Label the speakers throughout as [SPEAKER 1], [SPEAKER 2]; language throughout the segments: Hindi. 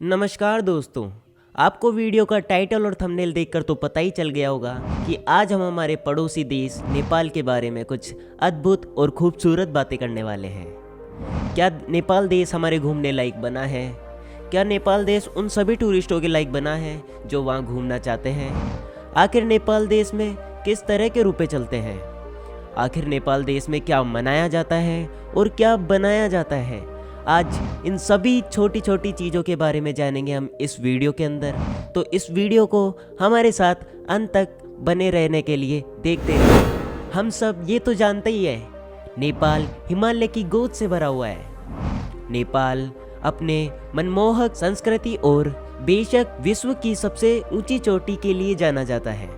[SPEAKER 1] नमस्कार दोस्तों। आपको वीडियो का टाइटल और थंबनेल देखकर तो पता ही चल गया होगा कि आज हम हमारे पड़ोसी देश नेपाल के बारे में कुछ अद्भुत और खूबसूरत बातें करने वाले हैं। क्या नेपाल देश हमारे घूमने लायक बना है? क्या नेपाल देश उन सभी टूरिस्टों के लायक बना है जो वहाँ घूमना चाहते हैं? आखिर नेपाल देश में किस तरह के रुपए चलते हैं? आखिर नेपाल देश में क्या मनाया जाता है और क्या बनाया जाता है? आज इन सभी छोटी छोटी चीज़ों के बारे में जानेंगे हम इस वीडियो के अंदर। तो इस वीडियो को हमारे साथ अंत तक बने रहने के लिए देखते रहिए। हम सब ये तो जानते ही है, नेपाल हिमालय की गोद से भरा हुआ है। नेपाल अपने मनमोहक संस्कृति और बेशक विश्व की सबसे ऊंची चोटी के लिए जाना जाता है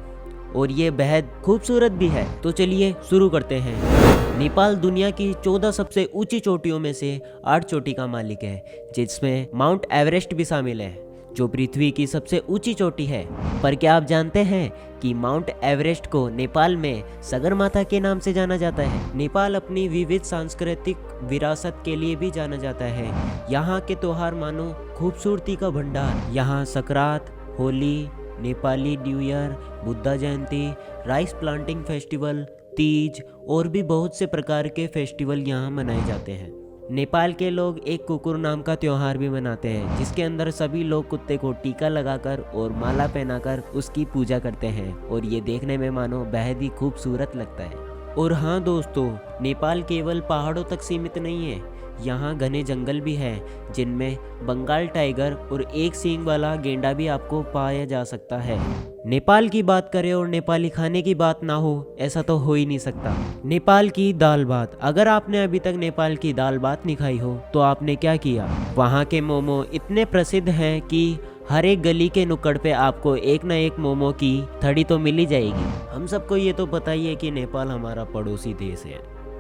[SPEAKER 1] और ये बेहद खूबसूरत भी है। तो चलिए शुरू करते हैं। नेपाल दुनिया की 14 सबसे ऊंची चोटियों में से 8 चोटी का मालिक है, जिसमें माउंट एवरेस्ट भी शामिल है, जो पृथ्वी की सबसे ऊंची चोटी है। पर क्या आप जानते हैं कि माउंट एवरेस्ट को नेपाल में सगरमाथा के नाम से जाना जाता है? नेपाल अपनी विविध सांस्कृतिक विरासत के लिए भी जाना जाता है। यहाँ के त्योहार मानो खूबसूरती का भंडार। यहाँ सकरात, होली, नेपाली न्यू ईयर, बुद्धा जयंती, राइस प्लांटिंग फेस्टिवल, तीज और भी बहुत से प्रकार के फेस्टिवल यहाँ मनाए जाते हैं। नेपाल के लोग एक कुकुर नाम का त्योहार भी मनाते हैं, जिसके अंदर सभी लोग कुत्ते को टीका लगाकर और माला पहनाकर उसकी पूजा करते हैं और ये देखने में मानो बेहद ही खूबसूरत लगता है। और हाँ दोस्तों, नेपाल केवल पहाड़ों तक सीमित नहीं है। यहाँ घने जंगल भी हैं, जिनमें बंगाल टाइगर और एक सींग वाला गेंडा भी आपको पाया जा सकता है। नेपाल की बात करें और नेपाली खाने की बात ना हो, ऐसा तो हो ही नहीं सकता। नेपाल की दाल भात। अगर आपने अभी तक नेपाल की दाल भात नहीं खाई हो तो आपने क्या किया। वहाँ के मोमो इतने प्रसिद्ध हैं कि हर एक गली के नुक्कड़ पे आपको एक ना एक मोमो की थड़ी तो मिल ही जाएगी। हम सबको ये तो पता ही है कि नेपाल हमारा पड़ोसी देश है,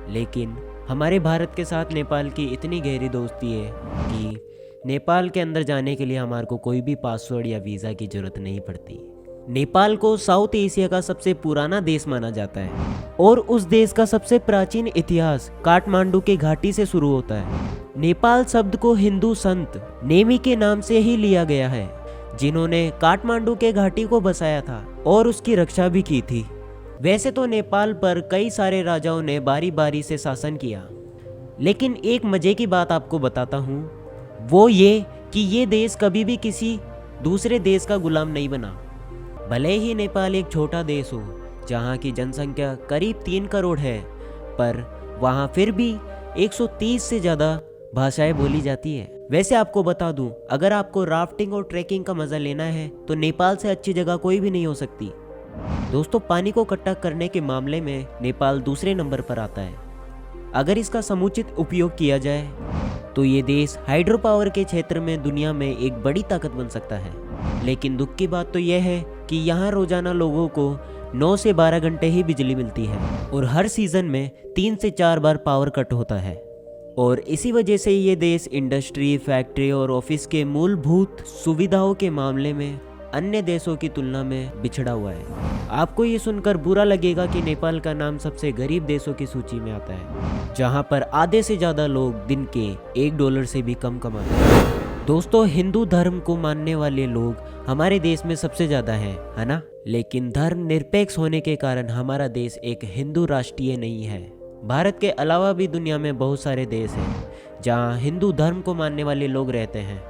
[SPEAKER 1] लेकिन हमारे भारत के साथ नेपाल की इतनी गहरी दोस्ती है कि नेपाल के अंदर जाने के लिए हमारे को कोई भी पासवर्ड या वीज़ा की जरूरत नहीं पड़ती। नेपाल को साउथ एशिया का सबसे पुराना देश माना जाता है और उस देश का सबसे प्राचीन इतिहास काठमांडू के घाटी से शुरू होता है। नेपाल शब्द को हिंदू संत नेमी के नाम से ही लिया गया है, जिन्होंने काठमांडू के घाटी को बसाया था और उसकी रक्षा भी की थी। वैसे तो नेपाल पर कई सारे राजाओं ने बारी बारी से शासन किया, लेकिन एक मजे की बात आपको बताता हूँ, वो ये कि ये देश कभी भी किसी दूसरे देश का गुलाम नहीं बना। भले ही नेपाल एक छोटा देश हो, जहाँ की जनसंख्या करीब 3 करोड़ है, पर वहाँ फिर भी 130 से ज़्यादा भाषाएं बोली जाती है। वैसे आपको बता दूं, अगर आपको राफ्टिंग और ट्रैकिंग का मज़ा लेना है तो नेपाल से अच्छी जगह कोई भी नहीं हो सकती। दोस्तों, पानी को इकट्ठा करने के मामले में नेपाल दूसरे नंबर पर आता है। अगर इसका समुचित उपयोग किया जाए तो ये देश हाइड्रो पावर के क्षेत्र में दुनिया में एक बड़ी ताकत बन सकता है। लेकिन दुख की बात तो यह है कि यहाँ रोजाना लोगों को 9 से 12 घंटे ही बिजली मिलती है और हर सीजन में 3 से 4 बार पावर कट होता है। और इसी वजह से ये देश इंडस्ट्री, फैक्ट्री और ऑफिस के मूलभूत सुविधाओं के मामले में अन्य देशों की तुलना में बिछड़ा हुआ है। आपको ये सुनकर बुरा लगेगा कि नेपाल का नाम सबसे गरीब देशों की सूची में आता है, जहां पर आधे से ज़्यादा लोग दिन के $1 से भी कम कमाते हैं। दोस्तों, हिंदू धर्म को मानने वाले लोग हमारे देश में सबसे ज़्यादा हैं, है ना? लेकिन धर्म निरपेक्ष होने के कारण हमारा देश एक हिंदू राष्ट्रीय नहीं है। भारत के अलावा भी दुनिया में बहुत सारे देश हैं जहाँ हिंदू धर्म को मानने वाले लोग रहते हैं,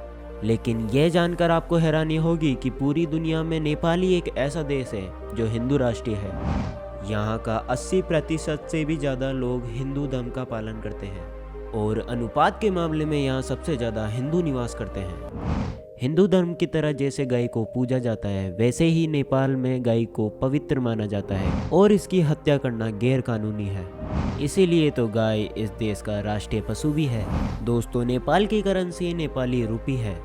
[SPEAKER 1] लेकिन यह जानकर आपको हैरानी होगी कि पूरी दुनिया में नेपाल ही एक ऐसा देश है जो हिंदू राष्ट्रीय है। यहाँ का 80% से भी ज़्यादा लोग हिंदू धर्म का पालन करते हैं और अनुपात के मामले में यहाँ सबसे ज़्यादा हिंदू निवास करते हैं। हिंदू धर्म की तरह जैसे गाय को पूजा जाता है, वैसे ही नेपाल में गाय को पवित्र माना जाता है और इसकी हत्या करना गैर कानूनी है। इसीलिए तो गाय इस देश का राष्ट्रीय पशु भी है। दोस्तों, नेपाल की करेंसी नेपाली रुपी है,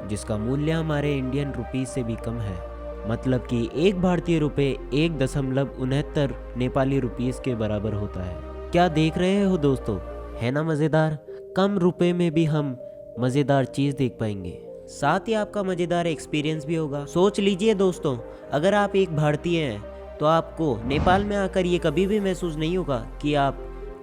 [SPEAKER 1] जिसका मूल्य हमारे इंडियन रुपी से भी कम है। मतलब कि एक भारतीय रुपये 1.69 नेपाली रुपीस के बराबर होता है। क्या देख रहे हो दोस्तों, है ना मज़ेदार? कम रुपए में भी हम मज़ेदार चीज़ देख पाएंगे, साथ ही आपका मज़ेदार एक्सपीरियंस भी होगा। सोच लीजिए दोस्तों, अगर आप एक भारतीय हैं तो आपको नेपाल में आकर ये कभी भी महसूस नहीं होगा कि आप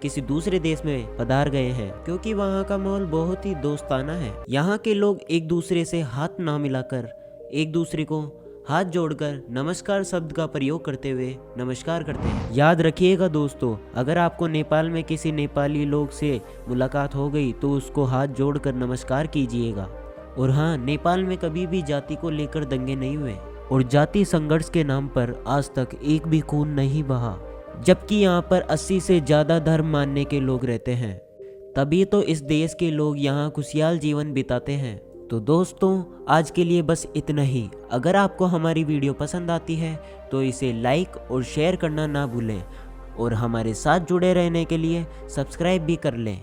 [SPEAKER 1] किसी दूसरे देश में पधार गए हैं, क्योंकि वहाँ का माहौल बहुत ही दोस्ताना है। यहाँ के लोग एक दूसरे से हाथ ना मिलाकर, एक दूसरे को हाथ जोड़कर नमस्कार शब्द का प्रयोग करते हुए नमस्कार करते हैं। याद रखिएगा दोस्तों, अगर आपको नेपाल में किसी नेपाली लोग से मुलाकात हो गई तो उसको हाथ जोड़कर नमस्कार कीजिएगा। और हाँ, नेपाल में कभी भी जाति को लेकर दंगे नहीं हुए और जाति संघर्ष के नाम पर आज तक एक भी खून नहीं बहा, जबकि यहाँ पर 80 से ज़्यादा धर्म मानने के लोग रहते हैं। तभी तो इस देश के लोग यहाँ खुशहाल जीवन बिताते हैं। तो दोस्तों, आज के लिए बस इतना ही। अगर आपको हमारी वीडियो पसंद आती है तो इसे लाइक और शेयर करना ना भूलें और हमारे साथ जुड़े रहने के लिए सब्सक्राइब भी कर लें।